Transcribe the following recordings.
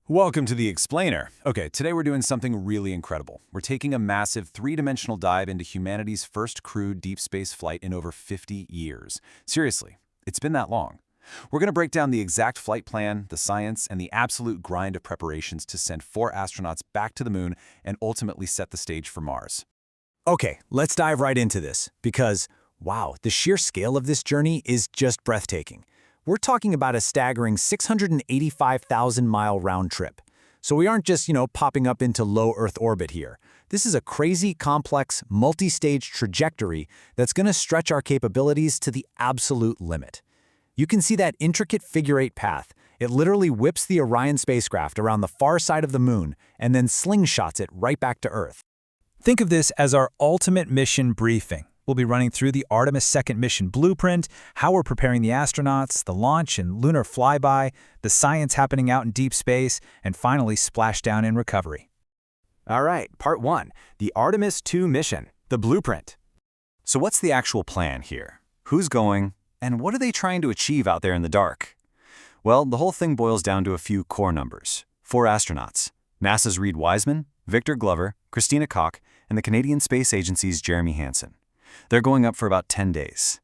Welcome to the Explainer. Okay, today we're doing something really incredible. We're taking a massive three-dimensional dive into humanity's first crewed deep space flight in over 50 years. Seriously, it's been that long. We're going to break down the exact flight plan, the science, and the absolute grind of preparations to send 4 astronauts back to the moon and ultimately set the stage for Mars. Okay, let's dive right into this, because, wow, the sheer scale of this journey is just breathtaking. We're talking about a staggering 685,000-mile round trip. So we aren't just, popping up into low Earth orbit here. This is a crazy, complex, multi-stage trajectory that's going to stretch our capabilities to the absolute limit. You can see that intricate figure-8 path. It literally whips the Orion spacecraft around the far side of the moon and then slingshots it right back to Earth. Think of this as our ultimate mission briefing. We'll be running through the Artemis II mission blueprint, how we're preparing the astronauts, the launch and lunar flyby, the science happening out in deep space, and finally splashdown in recovery. All right, Part 1, the Artemis II mission, the blueprint. So what's the actual plan here? Who's going? And what are they trying to achieve out there in the dark? Well, the whole thing boils down to a few core numbers. 4 astronauts: NASA's Reed Wiseman, Victor Glover, Christina Koch, and the Canadian Space Agency's Jeremy Hansen. They're going up for about 10 days.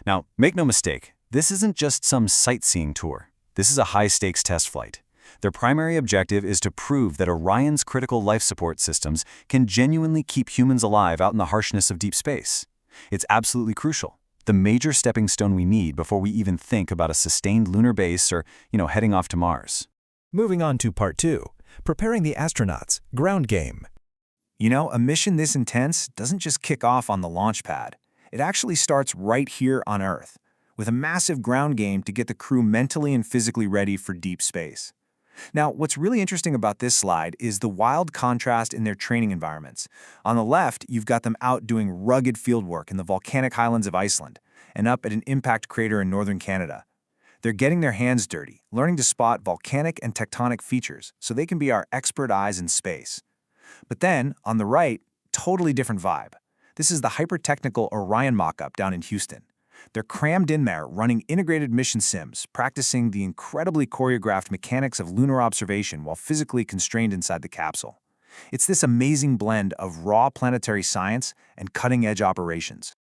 Now, make no mistake, this isn't just some sightseeing tour. This is a high-stakes test flight. Their primary objective is to prove that Orion's critical life support systems can genuinely keep humans alive out in the harshness of deep space. It's absolutely crucial, the major stepping stone we need before we even think about a sustained lunar base or, heading off to Mars. Moving on to Part 2, preparing the astronauts, ground game. A mission this intense doesn't just kick off on the launch pad. It actually starts right here on Earth, with a massive ground game to get the crew mentally and physically ready for deep space. Now, what's really interesting about this slide is the wild contrast in their training environments. On the left, you've got them out doing rugged fieldwork in the volcanic highlands of Iceland and up at an impact crater in northern Canada. They're getting their hands dirty, learning to spot volcanic and tectonic features so they can be our expert eyes in space. But then, on the right, totally different vibe. This is the hyper-technical Orion mock-up down in Houston. They're crammed in there, running integrated mission sims, practicing the incredibly choreographed mechanics of lunar observation while physically constrained inside the capsule. It's this amazing blend of raw planetary science and cutting-edge operations.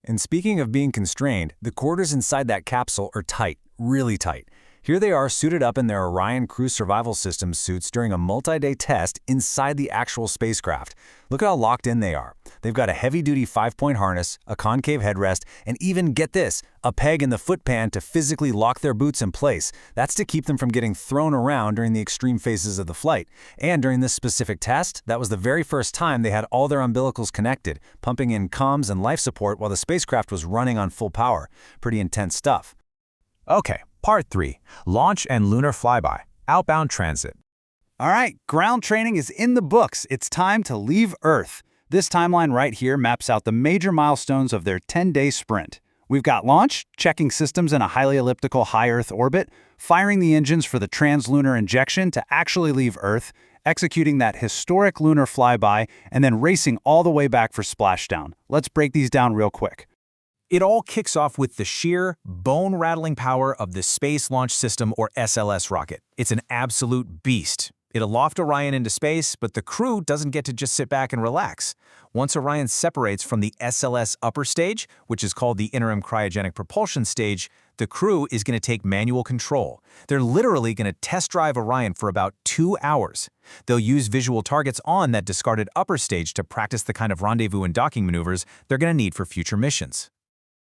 And speaking of being constrained, the quarters inside that capsule are tight, really tight. Here they are suited up in their Orion crew survival systems suits during a multi-day test inside the actual spacecraft. Look how locked in they are. They've got a heavy-duty 5-point harness, a concave headrest, and even, get this, a peg in the foot pan to physically lock their boots in place. That's to keep them from getting thrown around during the extreme phases of the flight. And during this specific test, that was the very first time they had all their umbilicals connected, pumping in comms and life support while the spacecraft was running on full power. Pretty intense stuff. Okay, Part 3, launch and lunar flyby, outbound transit. All right, ground training is in the books. It's time to leave Earth. This timeline right here maps out the major milestones of their 10-day sprint. We've got launch, checking systems in a highly elliptical high Earth orbit, firing the engines for the translunar injection to actually leave Earth, executing that historic lunar flyby, and then racing all the way back for splashdown. Let's break these down real quick. It all kicks off with the sheer, bone-rattling power of the Space Launch System, or SLS rocket. It's an absolute beast. It'll loft Orion into space, but the crew doesn't get to just sit back and relax. Once Orion separates from the SLS upper stage, which is called the interim cryogenic propulsion stage, the crew is going to take manual control. They're literally going to test drive Orion for about 2 hours. They'll use visual targets on that discarded upper stage to practice the kind of rendezvous and docking maneuvers they're going to need for future missions.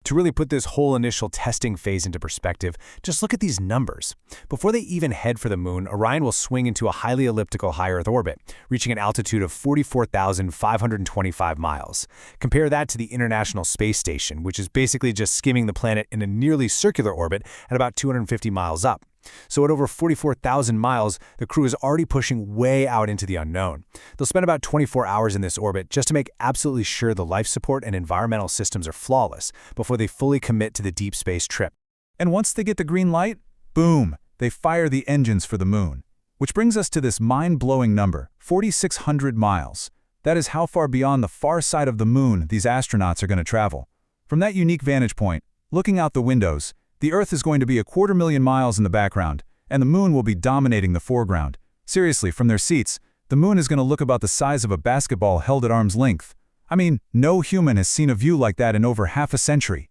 To really put this whole initial testing phase into perspective, just look at these numbers. Before they even head for the moon, Orion will swing into a highly elliptical high Earth orbit, reaching an altitude of 44,525 miles. Compare that to the International Space Station, which is basically just skimming the planet in a nearly circular orbit at about 250 miles up. So at over 44,000 miles, the crew is already pushing way out into the unknown. They'll spend about 24 hours in this orbit just to make absolutely sure the life support and environmental systems are flawless before they fully commit to the deep space trip. And once they get the green light, boom, they fire the engines for the moon. Which brings us to this mind-blowing number, 4,600 miles. That is how far beyond the far side of the moon these astronauts are going to travel. From that unique vantage point, looking out the windows, the Earth is going to be 250,000 miles in the background, and the moon will be dominating the foreground. Seriously, from their seats, the moon is going to look about the size of a basketball held at arm's length. I mean, no human has seen a view like that in over half a century.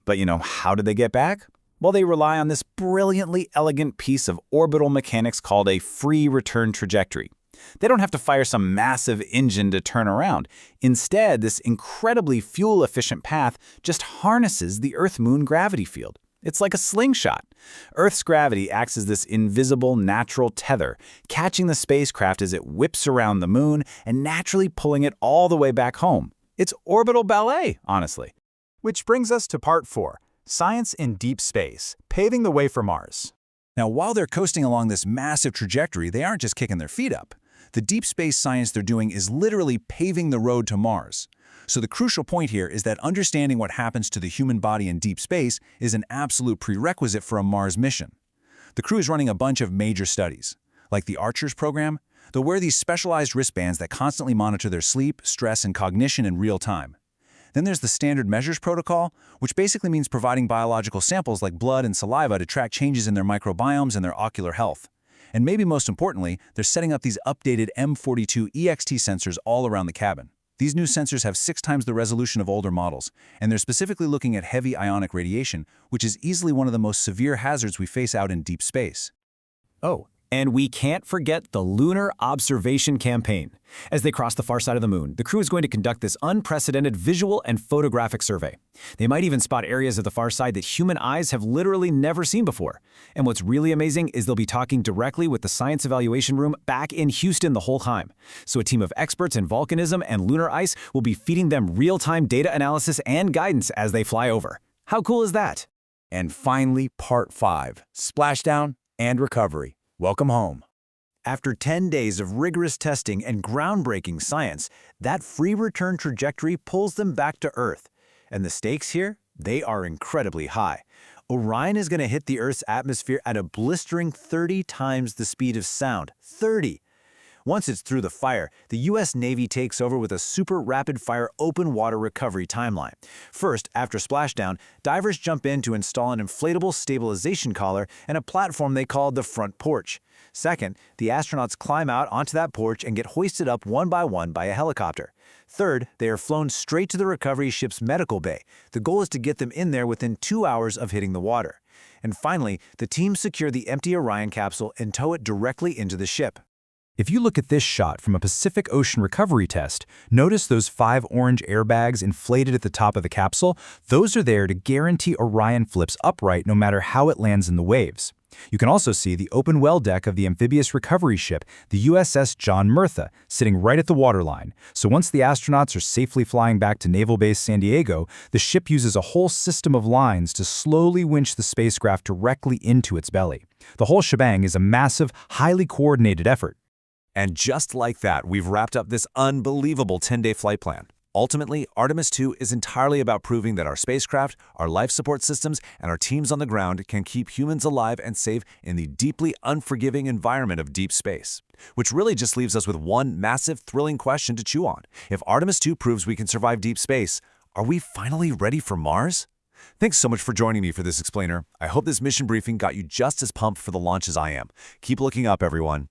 But how did they get back? Well, they rely on this brilliantly elegant piece of orbital mechanics called a free return trajectory. They don't have to fire some massive engine to turn around. Instead, this incredibly fuel-efficient path just harnesses the Earth-Moon gravity field. It's like a slingshot. Earth's gravity acts as this invisible natural tether, catching the spacecraft as it whips around the moon and naturally pulling it all the way back home. It's orbital ballet, honestly. Which brings us to part 4, science in deep space, paving the way for Mars. Now, while they're coasting along this massive trajectory, they aren't just kicking their feet up. The deep space science they're doing is literally paving the road to Mars. So the crucial point here is that understanding what happens to the human body in deep space is an absolute prerequisite for a Mars mission. The crew is running a bunch of major studies. Like the Archers program, they'll wear these specialized wristbands that constantly monitor their sleep, stress, and cognition in real time. Then there's the Standard Measures Protocol, which basically means providing biological samples like blood and saliva to track changes in their microbiomes and their ocular health. And maybe most importantly, they're setting up these updated M42 EXT sensors all around the cabin. These new sensors have 6 times the resolution of older models, and they're specifically looking at heavy ionic radiation, which is easily one of the most severe hazards we face out in deep space. Oh, and we can't forget the Lunar Observation Campaign. As they cross the far side of the moon, the crew is going to conduct this unprecedented visual and photographic survey. They might even spot areas of the far side that human eyes have literally never seen before. And what's really amazing is they'll be talking directly with the Science Evaluation Room back in Houston the whole time. So a team of experts in volcanism and lunar ice will be feeding them real-time data analysis and guidance as they fly over. How cool is that? And finally, part 5, splashdown and recovery. Welcome home. After 10 days of rigorous testing and groundbreaking science, that free return trajectory pulls them back to Earth. And the stakes here, they are incredibly high. Orion is going to hit the Earth's atmosphere at a blistering 30 times the speed of sound. 30! Once it's through the fire, the U.S. Navy takes over with a super rapid-fire open water recovery timeline. First, after splashdown, divers jump in to install an inflatable stabilization collar and a platform they call the front porch. Second, the astronauts climb out onto that porch and get hoisted up one by a helicopter. Third, they are flown straight to the recovery ship's medical bay. The goal is to get them in there within 2 hours of hitting the water. And finally, the team secure the empty Orion capsule and tow it directly into the ship. If you look at this shot from a Pacific Ocean recovery test, notice those 5 orange airbags inflated at the top of the capsule. Those are there to guarantee Orion flips upright no matter how it lands in the waves. You can also see the open well deck of the amphibious recovery ship, the USS John Murtha, sitting right at the waterline. So once the astronauts are safely flying back to Naval Base San Diego, the ship uses a whole system of lines to slowly winch the spacecraft directly into its belly. The whole shebang is a massive, highly coordinated effort. And just like that, we've wrapped up this unbelievable 10-day flight plan. Ultimately, Artemis II is entirely about proving that our spacecraft, our life support systems, and our teams on the ground can keep humans alive and safe in the deeply unforgiving environment of deep space. Which really just leaves us with one massive, thrilling question to chew on. If Artemis II proves we can survive deep space, are we finally ready for Mars? Thanks so much for joining me for this explainer. I hope this mission briefing got you just as pumped for the launch as I am. Keep looking up, everyone.